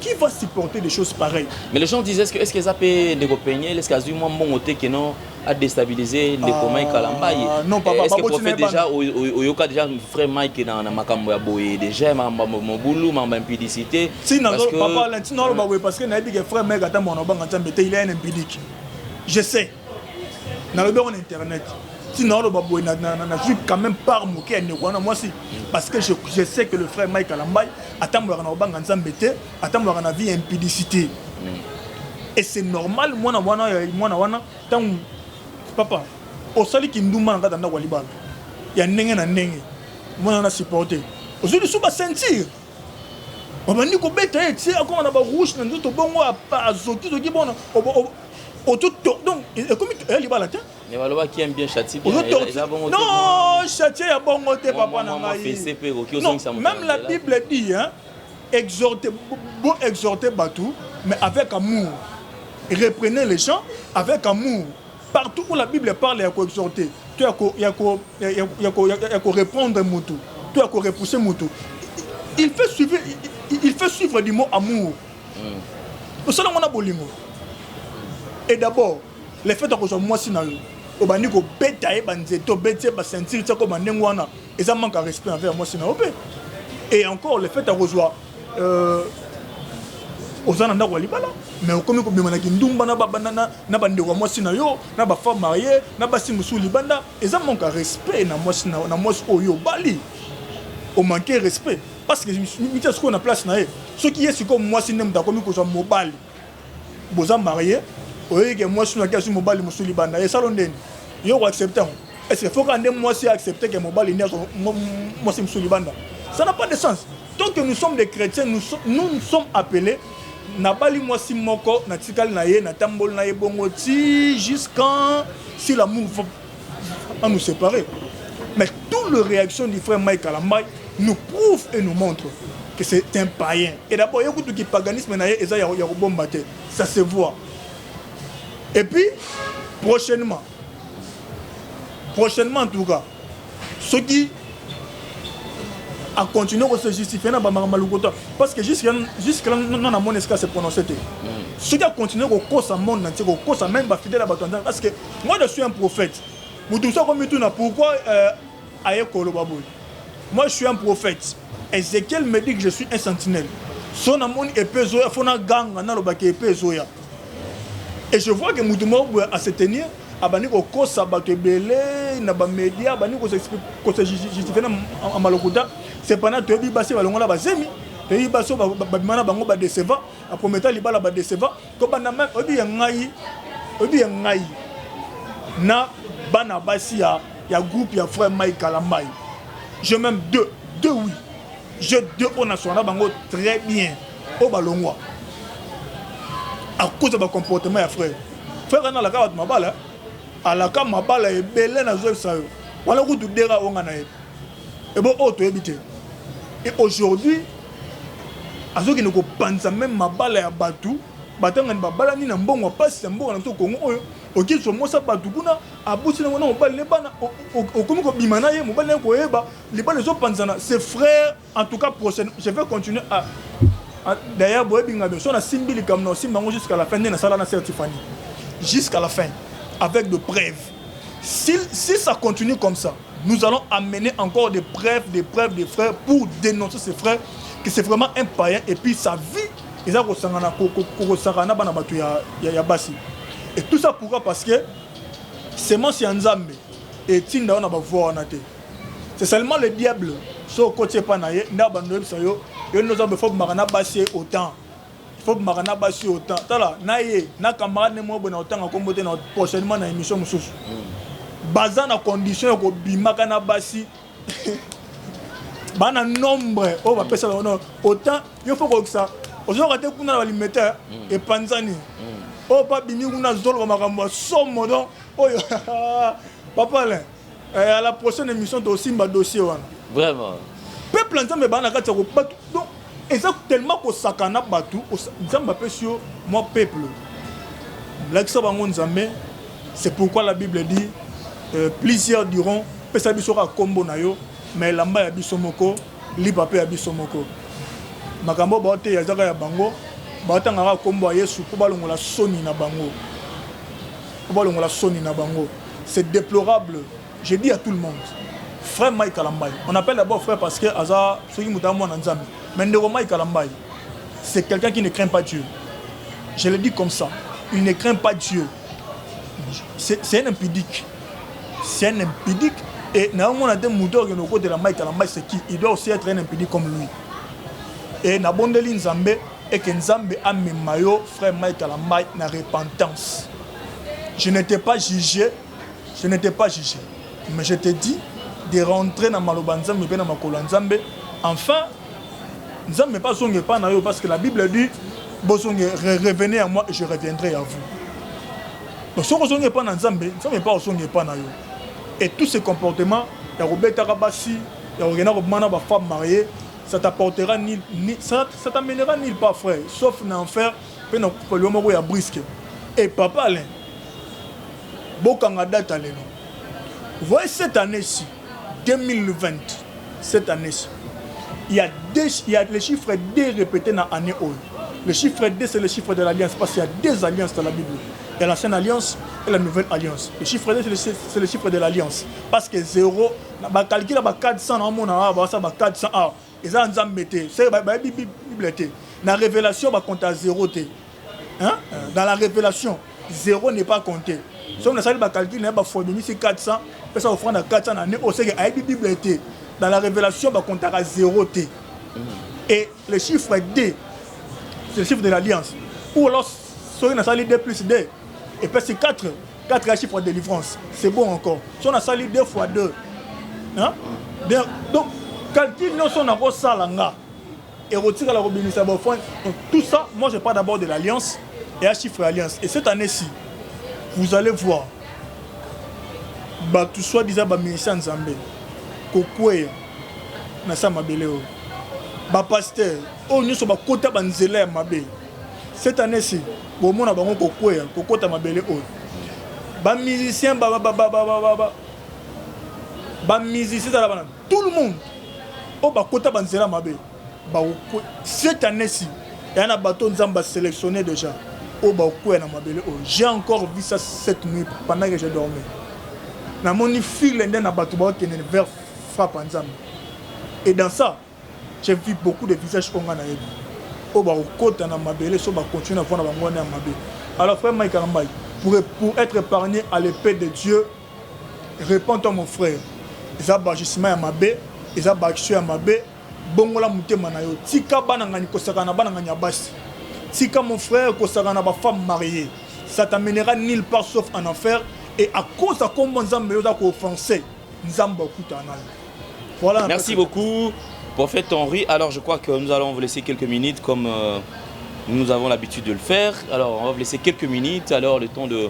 qui va supporter des choses pareilles? Mais les gens disaient est-ce que ça peut négocier, est-ce qu'il y a un bon côté qui non a déstabilisé les communs Kalambai? Non, papa, est-ce que prophète déjà au cas déjà frère Mike dans makambo ya boye déjà mamba mobulu mamba impudicité? Si non papa non parce que naïbi que frère Mike attend mon obanga nzambe il est un impudique. Je sais. Dans le bureau internet. Sinon, je suis quand même par moqué moi aussi. Parce que je sais que le frère Mike Kalambai attend une vie impudicité. Et c'est normal, moi, papa, au sali qui nous manque dans la Walibal. Il y a un nègre. moi on a supporté aujourd'hui sous sentir on va dire qu'on bête c'est comme on a rouge dans tout bon à zoki zoki bon autour donc comme elle va la tête mais voilà qui aime bien châtier non châtier a bon côté papa na même la Bible dit hein exhorter bon exhorter Batou mais avec amour reprenez les gens avec amour partout où la Bible parle il y a quoi exhorter tu as quoi répondre Moutou tu as quoi repousser Moutou il fait suivre du mot amour pour ça on a bolingo et d'abord le fait que moi si na yo au bani ko beta e banzeto beta ba sentir ça comme ndengwana et ça manque de respect envers moi si na opé et encore le fait à rejoindre ozana ndako libala mais comme ko bimana ki ndumba na babana na bandeko moi si na yo na ba femme mariée na ba simusu libanda et ça manque de respect na moi si na moi oyo bali au manquer respect parce que je me suis ce qu'on a place na ce qui est comme moi si n'aime d'accord ko mobile boza marié oye que moi si na kasi mobile musu libanda et ça l'ondeni yo accepter est-ce qu'il faut quand moi si accepter que mobile n'est moi si musu libanda ça n'a pas de sens tant que nous sommes des chrétiens nous sommes appelés na bali moi si moko na tikali na ye na tambol na ye bongo ti jusqu'à si l'amour va nous séparer mais toute la réaction du frère Mike Kalambay nous prouve et nous montre que c'est un païen et d'abord il y a beaucoup de paganisme na ye et ça y a bombarder ça se voit et puis prochainement en tout cas ceux qui a continué à se justifier dans Bamamalukota parce que jusqu'à non à mon escale se prononcer ceux qui a continué au cause à monde entier au cause à même fidèle à Batanda parce que moi je suis un prophète vous tout ça comme tout na pourquoi aye kolo baboy moi je suis un prophète Ézéchiel me dit que je suis un sentinelle son amon épée zoya fona ganga na lobaki épée zoya et je vois que Moutouma à se tenir abani ko kosa bato belé na ba média abani ko se justifier en Malokuta c'est pendant que bibasi balongola bazemi te baso ba bimana bango ba déceva a promettre libala ba déceva ko bana même obi ngai na bana basi ya groupe ya frère Mike Kalambay je même deux oui je deux on a son bango très bien au balongwa à cause de mon comportement ya frère na la carte mabala à la carte mabala et belé na zo ça wala ko dera onga na et bon auto éviter et aujourd'hui azoki ne ko panza même mabala ya batu batanga ni babala ni na mbongo pasi mbongo na to Congo oyo oki so mosa batu kuna abusi na wana mobali ne bana okomi ko bimana ye mobali ne ko yeba les bana zo panzana ses frères en tout cas prochain je vais continuer à d'ailleurs boye binga be so na simbili comme non simbango jusqu'à la fin de na sala na certifani jusqu'à la fin avec de preuves si ça continue comme ça nous allons amener encore des preuves des frères pour dénoncer ces frères que c'est vraiment un païen et puis sa vie ils ont resangana bana batu ya basi et tout ça pourquoi parce que c'est mon si Nzambe et tinda on a ba voir na te c'est seulement le diable so côté pa na ye nda bando bisa yo nous avons faut marana basi autant faut marana basi autant tala na ye na camarade mo bona autant ko mbote na prochainement na émission mususu bazan na condition ko bimaka na basi bana nombre on va pesa autant il faut que ça aujourd'hui quand on a limiter et panzani oh pas bimi kuna zolo makambo somo donc oh papa là à la prochaine émission aussi mba dossier wana vraiment peuple nzambe bana kati ko batu donc exactement ko sakana batu nzamba pesio moi peuple l'accès bango nzambe c'est pourquoi la Bible dit plusieurs diront pesa biso ka kombo na yo mais lamba ya biso moko liba pe ya biso moko makambo baote ya zaka ya bango baotanga kombo ya Yesu po balongola soni na bango c'est déplorable je dis à tout le monde frère Mike Kalambay on appelle d'abord frère parce que aza soki mutamo na nzambe mais ndeko Mike Kalambay c'est quelqu'un qui ne craint pas Dieu je le dis comme ça il ne craint pas Dieu c'est un impudique et on a des moutons qui nous côté de la Mike Kalambay c'est qui il doit aussi être un impudique comme lui et na bondeli nzambe et que nzambe a memayo frère Mike Kalambay na repentance je n'étais pas jugé mais je te dis de rentrer dans maloba nzambe pe na makolo nzambe. Enfin, nzambe pas songe pas na yo parce que la Bible dit bosonge revenez à moi et je reviendrai à vous. Donc si on songe pas na nzambe, nzambe pas songe pas na yo. Et tous ces comportements, ya robeta rabasi, ya ogena robmana ba femme mariée, ça t'apportera ça t'amènera nulle part frère, sauf dans enfer, pe na le moko ya brisque. Et papa Alain, bokanga date lelo. Vous voyez cette année-ci, 2020, cette année-ci, il y a le chiffre D répété dans l'année haute. Le chiffre D, c'est le chiffre de l'alliance, parce qu'il y a deux alliances dans la Bible. Il y a l'ancienne alliance et la nouvelle alliance. Le chiffre D, c'est le chiffre de l'alliance. Parce que 0, on calcule 400, on a 400, et ça, on a mis, c'est la Bible. Dans la révélation, on compte à 0. Dans la révélation, 0 n'est pas compté. Si on a calculé, on a fait 400, on a offert 400 années, on sait que la Bible était. Dans la révélation, on compte à 0. Et le chiffre D, c'est le chiffre de l'alliance. Ou alors, si on a sali D plus D, et puis c'est 4. 4 est le chiffre de délivrance. C'est bon encore. Si on a sali D fois 2. Donc, calcul, nous sommes en salanga. Et retire la robinette. Donc, tout ça, moi, je parle d'abord de l'alliance et un chiffre alliance. Et cette année-ci, vous allez voir, tout soit disant, ministère Nzambe, Kokoué, Nasa Mabeleo, pasteur, nous sommes à côté de Nzela Mabé. Cette année-ci, au monde, nous avons Kokoué, Kokota Mabeleo. Musicien, musicien, tout le monde, au côté de Nzela Mabé. Cette année-ci, il y a un bateau Nzamba sélectionné déjà. J'ai encore vu ça cette nuit pendant que j'ai dormi. Na moni fil na bateau qui est vers frappe Nzamba. Et dans ça, j'ai vu beaucoup de visages qu'on a eu. Au bas au côté na mabele, so ba continuer à voir na bango na mabé. Alors frère Mike Arambai, pour être épargné à l'épée de Dieu, réponds-toi mon frère. Ils ont bagissement à mabé, ils ont bagissé à mabé. Bongola mutema na yo tika bana ngani kosakana bana ngani abasi tika mon frère kosakana ba femme mariée ça t'amènera nulle part sauf en enfer et à cause de comment nzambe yoza ko offenser nzambe okutana. Voilà. Merci beaucoup prophète Henri. Alors je crois que nous allons vous laisser quelques minutes comme nous avons l'habitude de le faire. Alors on va vous laisser quelques minutes, alors le temps de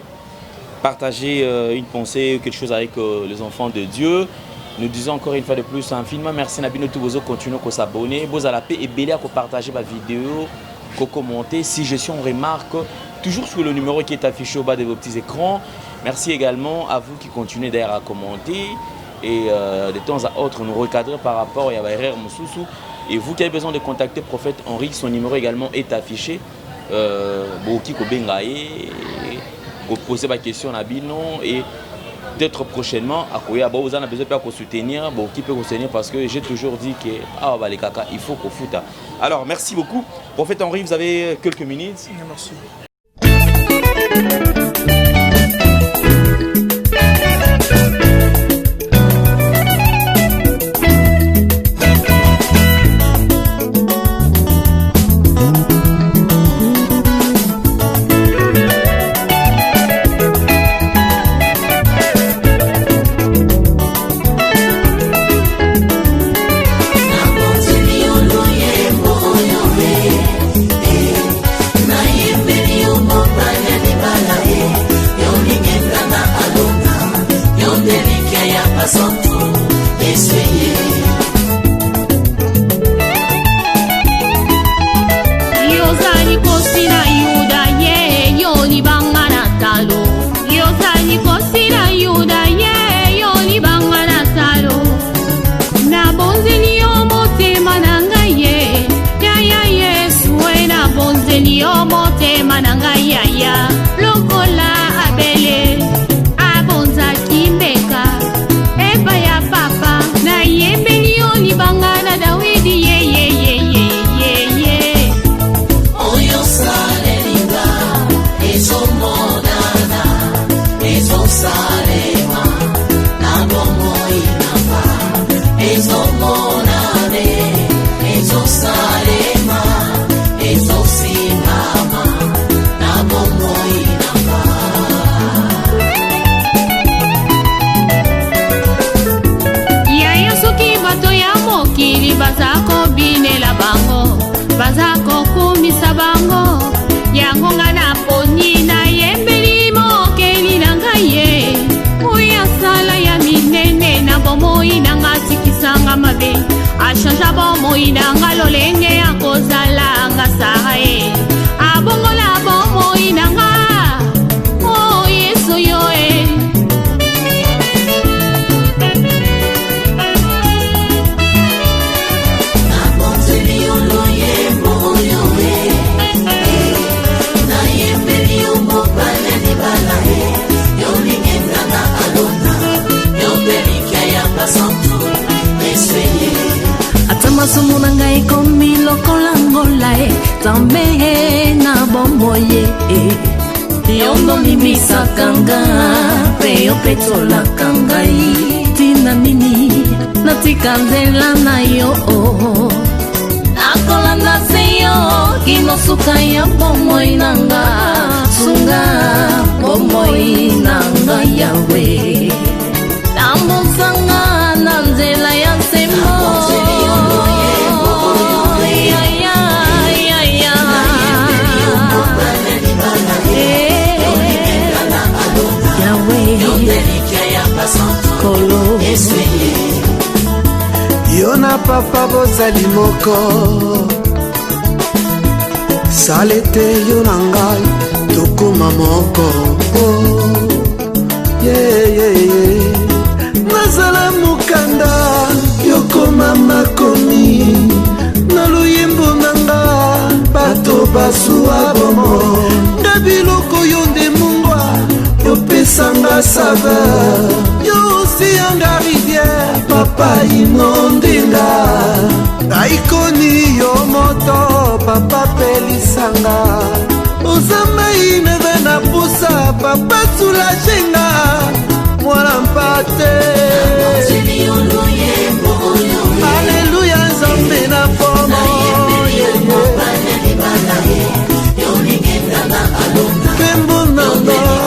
partager une pensée ou quelque chose avec les enfants de Dieu. Nous disons encore une fois de plus infiniment merci Nabino Toubozo, continuez à s'abonner, vous à la paix et belé à partager ma vidéo, à commenter, si je suis en remarque, toujours sur le numéro qui est affiché au bas de vos petits écrans. Merci également à vous qui continuez d'ailleurs à commenter et de temps à autre nous recadrer par rapport à Yabaïrer Moussoussou. Et vous qui avez besoin de contacter prophète Henri, son numéro également est affiché. Boki Kobengaye, vous posez ma question à Nabino et peut-être prochainement, vous avez besoin de soutenir, qui peut vous soutenir parce que j'ai toujours dit que les caca, il faut qu'on foute. Alors, merci beaucoup. Prophète Henri, vous avez quelques minutes. Merci. Na yembeli yo mbamba ya libala inanga lolenge ya kozala nga sae abongola bomo inanga oh Yesu yo Masumu na ngai komi lokola ngola tambe na bomoye yondo limisaka nga pe yo petolaka ngai tina nini natika nzela na yo nakolanda se yo kinosuka ya bomoi nanga sunga bomoi nanga yawe tambosanga na nzela ya nsemo yo na papa bozali moko sala ete yo na ngai tokoma moko nazala mokanda yokoma makomi na luyembo na nga bato basuwa bomo nga biloko yo nde mungwa yopesanga saveur yo osiyanga rivière papa inondenga aikoni yo moto papa pelisanga ozamba ineve na pusa papa sulajenga mwana mpate aleluya nzambe na pomo kembo nanga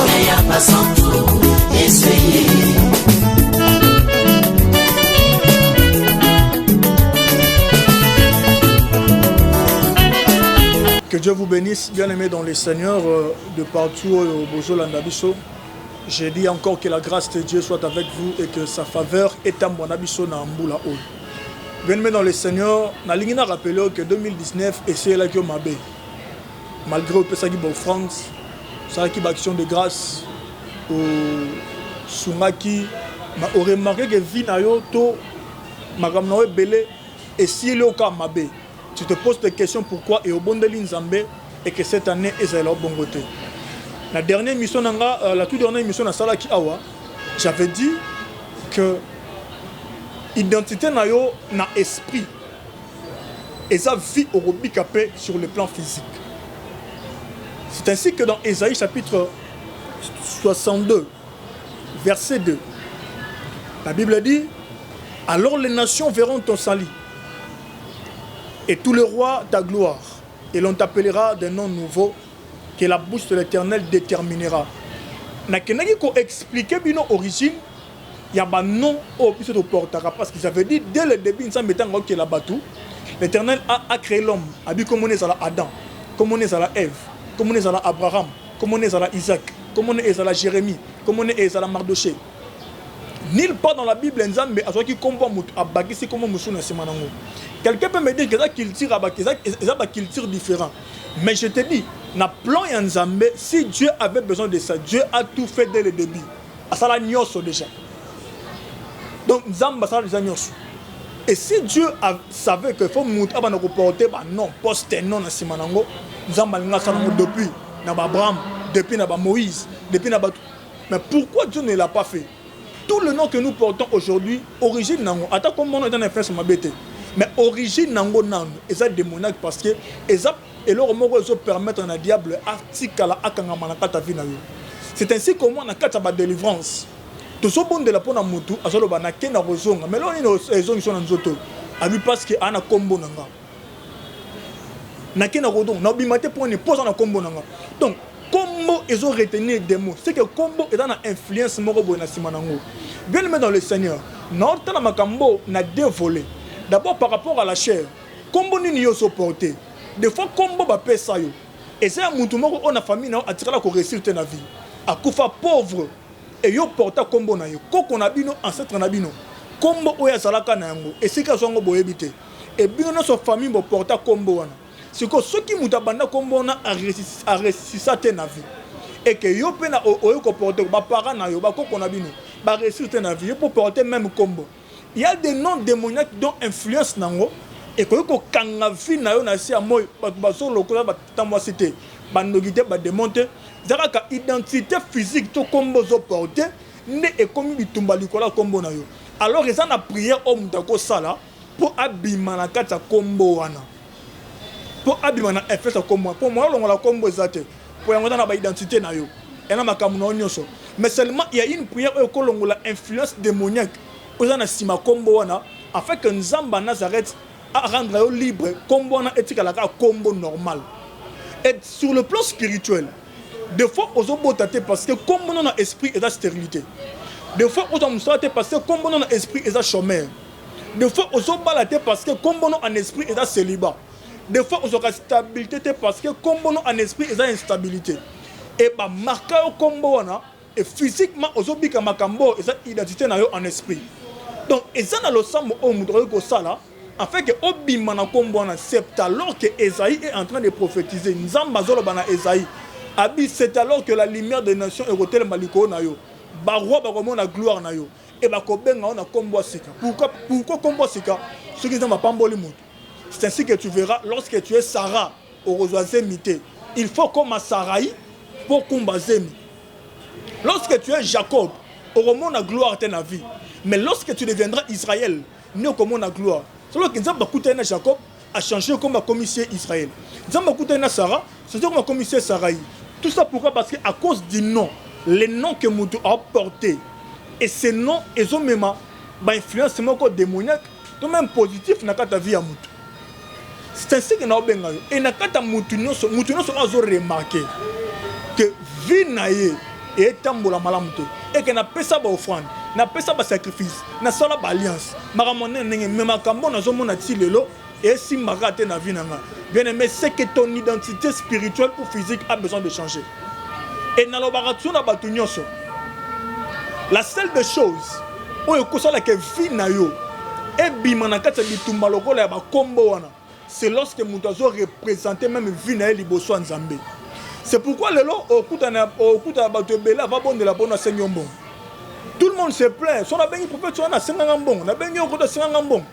Que Dieu vous bénisse, bien-aimés dans les Seigneurs, de partout au Bozo Landabiso. Je dis encore que la grâce de Dieu soit avec vous et que sa faveur est à mon abisso na Mboula O. Bien-aimés dans les Seigneurs, na lingina rappelé que 2019 essayé la Mabé. Malgré au Pesagi Bo France, ça qui action de grâce au Sumaki, ma aurait remarqué que Vinayo to Magamnoé Belé et si le cas Mabé. Tu te poses des questions pourquoi et au bon de l'Inzambé et que cette année est au bon côté. La dernière mission, la toute dernière mission à Salaki Awa, j'avais dit que l'identité n'a pas esprit et ça vit au Robicapé sur le plan physique. C'est ainsi que dans Ésaïe chapitre 62, verset 2, la Bible dit: alors les nations verront ton salut et tous les rois ta gloire, et l'on t'appellera d'un nom nouveau que la bouche de l'Éternel déterminera. Na kenaki ko expliquer bino origine, il y a un nom au plus de portara parce qu'ils avaient dit dès le début, ils mettant que la batou, l'Éternel a créé l'homme, a dit comme on est à Adam, comme on est à Ève, comme on est à Abraham, comme on est à Isaac, comme on est à Jérémie, comme on est à Mardoché. Nulle part dans la Bible, Nzambe a qui combat à Bagisi comme Moussuna Simanango. Quelqu'un peut me dire que ça qu'il tire à Bagisi, c'est qu'il tire différent. Mais je te dis, na plan Nzambe, si Dieu avait besoin de ça, Dieu a tout fait dès le début. À ça la nyoso déjà. Donc Nzamba ça déjà nyoso. Et si Dieu savait que faut monter à reporter, bah non, poste non na Simanango, Nzamba nga ça depuis na Abraham, depuis na Moïse, depuis na Batou. Mais pourquoi Dieu ne l'a pas fait? Tout le nom que nous portons aujourd'hui, origine nango. Attends comme mon nom est en effet sur ma bête. Mais origine nango nango, et ça démoniaque parce que et leur mot permettre à un diable artikala akanga manakata vie na yo. C'est ainsi que moi na kata ba délivrance. Tout ce bon de la pona mutu azolo ba na kena rozonga. Mais là on est zongi so na nzoto. Abi parce que ana kombo nanga. Na kena rodon na bimate pour ne pose na kombo nanga. Donc Combo, ils ont retenu des mots. C'est que Combo est dans l'influence morobo na simanango. Bien aimé dans le Seigneur, notre makambo n'a deux volets. D'abord par rapport à la chair. Combo ni yo supporté. Des fois Combo ba pesa yo. Et c'est un mutu moko on a famille na atira la ko réussir na vie. Akufa pauvre et yo porta Combo na yo. Koko na bino ancêtre na bino. Combo oya salaka na yango. Et c'est que songo boyebité. et bien notre famille me porta combo wana c'est que ceux qui mutabanda combo wana a réussir na vie et que yo pe na oyo ko porter ba parents na yo ba ko na bino ba réussir na vie pour porter même combo. Il y a des noms démoniaques dont influence nango et que ko kanga vie na yo na si amoy ba so lokola ba tamwa cité ba nogité ba démonter zaka identité physique to combo zo porter ne et comme bitumba likola combo na yo. Alors ils en a prière au mutako sala pour abima na kata combo wana. Pour abima na effet sa combo. Pour moi on la combo zate. Pour y avoir une identité na yo. Et na makamuna onyoso. Mais seulement il y a une prière au kolongo la influence démoniaque. Aux en a sima combo wana afin que Nzamba Nazareth à rendre yo libre combo wana etika la combo normal. Et sur le plan spirituel, des fois aux obotate parce que combo non a esprit et la stérilité. Des fois aux obotate parce que combo non a esprit et la chômeur. Des fois aux obalate parce que combo non en esprit et la célibat. Des fois aux aura stabilité parce que combo non en esprit et la instabilité. Et bah marquer au combo wana et physiquement aux obika makambo et sa identité na yo en esprit. Donc et ça na lo sambo o mudro ko sala afin que obima na combo wana c'est alors que Esaïe est en train de prophétiser Nzamba zolo bana Esaïe abi c'est alors que la lumière des nations est rotelle maliko na yo ba roi ba comme na gloire na yo et ba ko benga na combo sika pourquoi combo sika ce qui m'a pamboli mutu. C'est ainsi que tu verras lorsque tu es Sarah au rosoisemité il faut comme à Sarai pour kumbazemi. Lorsque tu es Jacob au roman na gloire ta vie mais lorsque tu deviendras Israël né comme na gloire c'est là que Nzamba kutana Jacob a changé comme commissaire Israël. Nzamba kutana Sarah c'est comme commissaire Sarai. Tout ça pourquoi parce que à cause du nom les noms que Moutou a porté et ces noms ils ont même influence moko démoniaque tout même positif na ta vie à Moutou. C'est ainsi que na obenga et na kata Moutou nyonso a remarqué que vie na ye et tambola malamu te et que na pesa ba offrande na pesa ba sacrifice na sala ba alliance makamone ndenge me makambo na zo mona ti lelo et si magate na vie nanga bien aimé c'est que ton identité spirituelle ou physique a besoin de changer et na lo baratsu na batu nyonso la seule des choses oyo kosala ke vie na yo et bima na kata bitumba lokola ya ba kombo wana c'est lorsque mutu azo représenter même vie na ye liboso Nzambe. C'est pourquoi le lot au coup de bateau bela va bon de la bonne à Seigneur-bon. Tout le monde se plaint. Son abéni prophète on a 50 bon. Na bengi au coup de 50 bon.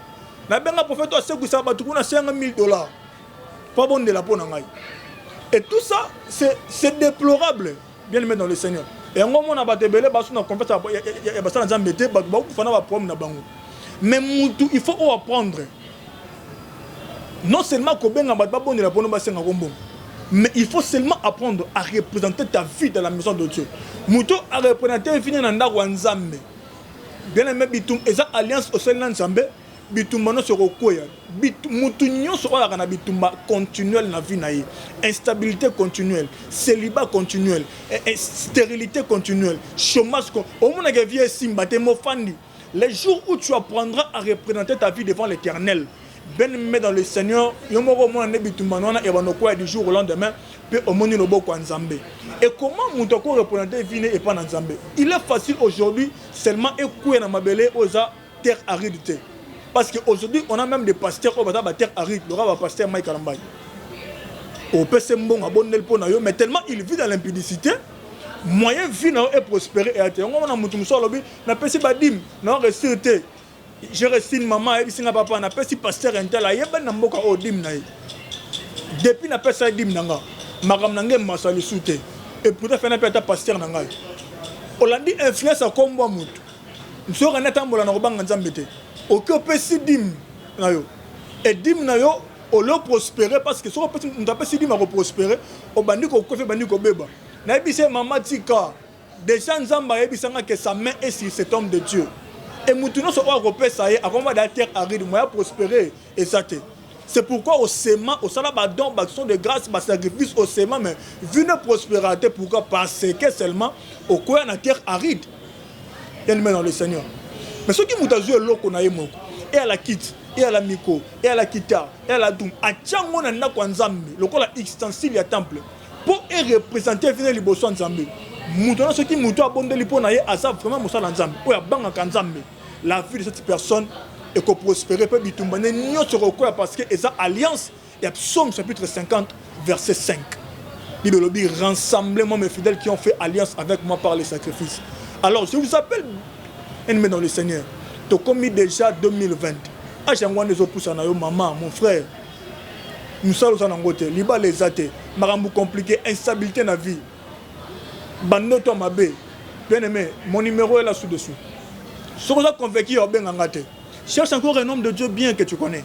Na benga prophète a seku sa bateau on a $50,000. Pas bon de la bonne ngai. Et tout ça c'est déplorable. Bien aimé dans le Seigneur. Et en moment na bateau bela ba sona confesse ya ba sana Nzambete ba ba ku fana ba problème na bango. Mais mutu il faut apprendre. Non seulement ko benga ba bon de la bonne ba 50 bon. Mais il faut seulement apprendre à représenter ta vie dans la maison de Dieu. Mouto a représenté vie dans la Nzambe. Bien aimé bitum eza alliance au sein de Nzambe bitum mano se rokoya. Moutou nyon se rola kana bitumba continuel na vie naïe. Instabilité continuelle, célibat continuel, stérilité continuelle, chômage au monde que vie simba te mofandi. Les jours où tu apprendras à représenter ta vie devant l'Éternel. Ben mais dans le Seigneur, yomoro mo na bitumba na ebanoko du jour au lendemain, puis au moni lobo kwa Nzambe. Et comment mutoko représenter vie et pas Nzambe? Il est facile aujourd'hui seulement écouer na mabele oza terre aride. Parce qu'aujourd'hui on a même des pasteurs au bata terre aride, le raba pasteur Mike Kalambay. Au PC mbonga bonnel po na yo, mais tellement il vit dans l'impudicité, moyen vie na et prospérer et atteindre. On a mutu muso lobi na pesi badim, na resté. Je reste maman et singa papa na pesi pasteur intel a yeba na mboka odim na ye. Depuis na pesa dim nanga magam nange masali soute et pour faire na peta pasteur nanga. Olandi influence a kombo mutu. Nso rana tambola na robanga Nzambe te. Oke pesi dim na yo. Et dim na yo o lo prospérer parce que so pesi pesi dim a prospérer o bandi ko kofe bandi ko beba. Na ebise mama tika déjà Nzamba ebisanga que sa main est sur cet homme de Dieu. Et Moutouno se voit repérer ça y est, avant de la terre aride, moyen prospérer et ça te. C'est pourquoi au sément, au salabat don, action de grâce, sacrifice au sément, mais vu une prospérité, pourquoi parce que seulement au coin de la terre aride. Il y a dans le Seigneur. Mais ceux qui m'ont joué l'eau qu'on a eu, et à la quitte, et à la miko, et à la kita, et à la doum, à Tchango n'a pas Nzambe, le col a extensile à temple, pour représenter venir les boissons Nzambe. Moutona ceux qui mouton abondé les ponaille à ça vraiment moussa Nzambe. Ou à banga Nzambe. La vie de cette personne et qu'on prospère peu bitumbane nyo se recoya parce que eza alliance et Psaume chapitre 50 verset 5. Bible dit rassemblez-moi mes fidèles qui ont fait alliance avec moi par les sacrifices. Alors je vous appelle ennemi dans le Seigneur. Tu as commis déjà 2020. Ah j'ai envoyé des opus na yo maman mon frère. Nous sommes en Angote, liba les athées, maramou compliqué, instabilité dans la vie. Bando toi ma bé. Bien aimé, mon numéro est là sous-dessous. Si vous êtes convaincu, cherche encore un homme de Dieu bien que tu connais.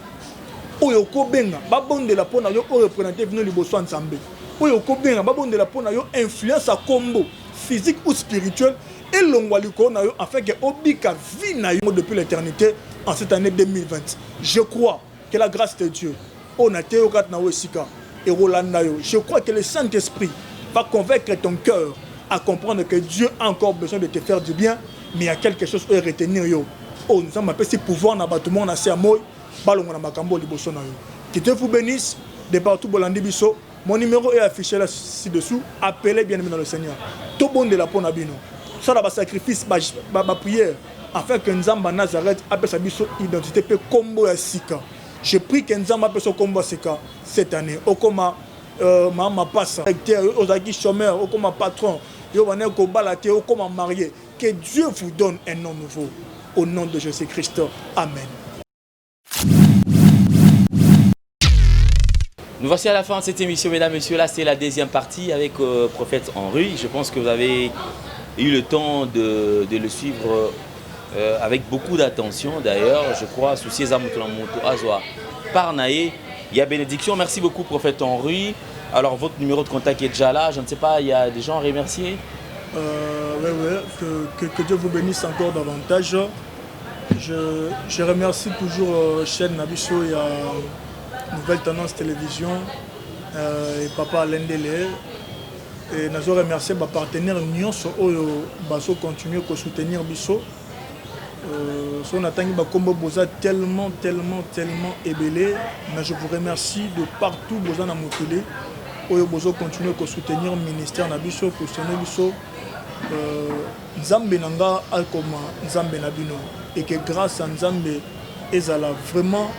Oyoko benga, babon de la pona yo représenter venu liboso ensemble. Oyoko benga, babon de la pona yo influence à combo physique ou spirituel et l'ongwaliko na yo afin que obika vie na yo depuis l'éternité en cette année 2020. Je crois que la grâce de Dieu, onate okat na wesika et rolanda yo. Je crois que le Saint-Esprit va convaincre ton cœur à comprendre que Dieu a encore besoin de te faire du bien, mais il y a quelque chose à retenir yo. Oh, nous avons appelé pouvoir na bâtiment na siamoy. Que Dieu vous bénisse de partout Bolandi Bisso. Mon numéro est affiché là ci-dessous. Appelez bien aimé dans le Seigneur. Tout bon de la pona bino. Ça là sacrifice, ma prière, afin que Nzamba Nazareth appelle sa biso identité pe combo ya sika. Je prie que Nzamba appelle son combo sika cette année. Okoma maman passe, ozaki chômeur, okoma patron, yo wana ko balate, okoma marié. Que Dieu vous donne un nom nouveau. Au nom de Jésus-Christ. Amen. Nous voici à la fin de cette émission, mesdames, messieurs. Là, c'est la deuxième partie avec Prophète Henri. Je pense que vous avez eu le temps de le suivre avec beaucoup d'attention. D'ailleurs, je crois, souciez Zamoutounamoto Azoa Parnaé. Il y a bénédiction. Merci beaucoup, Prophète Henri. Alors, votre numéro de contact est déjà là. Je ne sais pas, il y a des gens à remercier. Que Dieu vous bénisse encore davantage. Je remercie toujours chaîne Nabiso et Nouvelle Tendance Télévision et Papa Alain Dele. Et nous remercier mes partenaires Nyonso Oyo Baso continuer à soutenir Biso. On a tellement ébélé. Mais je vous remercie de partout Boza na Mokile. Oyo Bozo continuer à soutenir le ministère Nabiso pour soutenir Biso. Nzambe nanga alkoma Nzambe Nabino. Et que grâce à Nzambe, ils allaient vraiment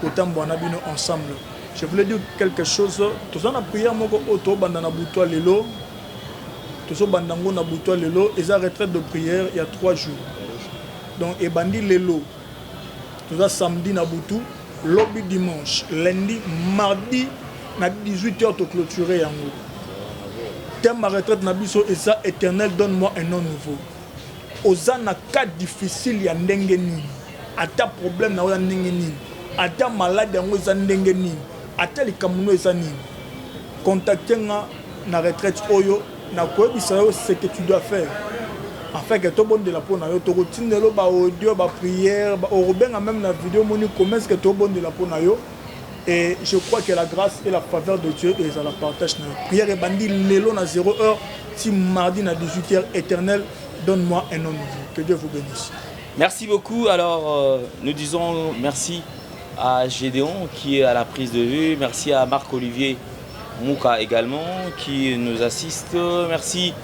autant Nabino ensemble. Je voulais dire quelque chose. Tous en a prié à mon auto bandana boutoua lelo. Tous en bandango na boutoua lelo. Ils ont retraite de prière il y a 3 jours. Donc et bandi lelo. Tous en samedi na boutou, lobby dimanche, lundi, mardi na 18h to clôturer yango. Thème ma retraite na biso et ça éternel donne-moi un nom nouveau. Oza na cas difficile ya ndenge nini. Ata problème na ya ndenge nini. Ata malade yango eza ndenge nini. Ata likamuno eza nini. Contactez nga na retraite oyo na koyebisa yo ce que tu dois faire. Afin que tout le monde de la peau na yo to routine lo ba audio ba prière ba obenga même la vidéo moni comment est-ce que tout le monde de la peau na yo. Et je crois que la grâce et la faveur de Dieu et ça la partage. Prière et bandi lelo na 0h si mardi na 18h éternel. Donne-moi un nom nouveau. Que Dieu vous bénisse. Merci beaucoup. Alors, nous disons merci à Gédéon qui est à la prise de vue. Merci à Marc-Olivier Mouka également qui nous assiste. Merci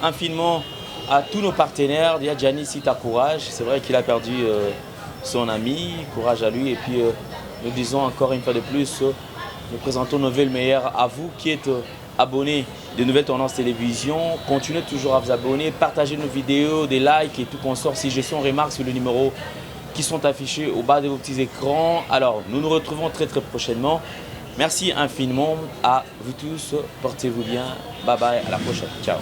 infiniment à tous nos partenaires. Il y a Gianni Sita Courage. C'est vrai qu'il a perdu son ami. Courage à lui. Et puis, nous disons encore une fois de plus, nous présentons nos vœux le meilleur à vous qui êtes abonnés de Nouvelles Tendances Télévision. Continuez toujours à vous abonner, partagez nos vidéos, des likes et tout consort. Si je suis en remarque sur le numéro qui sont affichés au bas de vos petits écrans. Alors, nous nous retrouvons très prochainement. Merci infiniment à vous tous. Portez-vous bien. Bye bye. À la prochaine. Ciao.